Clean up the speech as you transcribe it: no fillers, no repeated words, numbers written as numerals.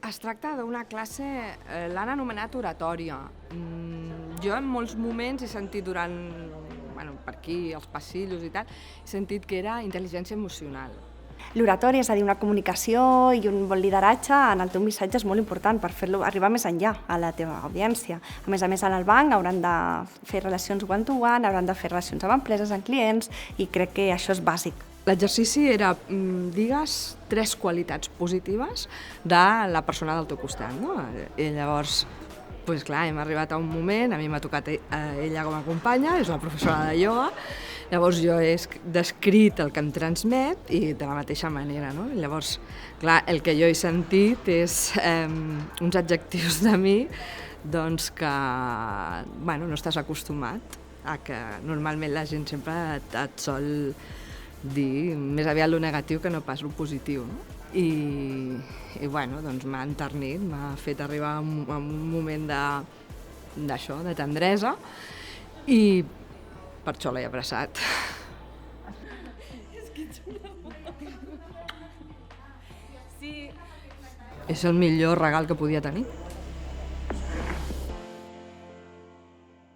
Es tracta d'una classe, l'han anomenat oratòria. Jo en molts moments he sentit per aquí, als passillos i tal, he sentit que era intel·ligència emocional. L'oratòria, és a dir, una comunicació i un bon lideratge en el teu missatge és molt important per fer-lo arribar més enllà a la teva audiència. A més, en el banc hauran de fer relacions one-to-one, hauran de fer relacions amb empreses, amb clients, i crec que això és bàsic. L'exercici era, digues, 3 qualitats positives de la persona del teu costat, no? I llavors, doncs clar, hem arribat a un moment, a mi m'ha tocat ella com a companya, és la professora de ioga, llavors jo he descrit el que em transmet i de la mateixa manera, no? Llavors, clar, el que jo he sentit és uns adjectius de mi doncs que no estàs acostumat a que normalment la gent sempre et sol dir més aviat lo negatiu que no pas lo positiu, no? I doncs m'ha enternit, m'ha fet arribar a un moment d'això, de tendresa, i per això l'he abraçat. És el millor regal que podia tenir.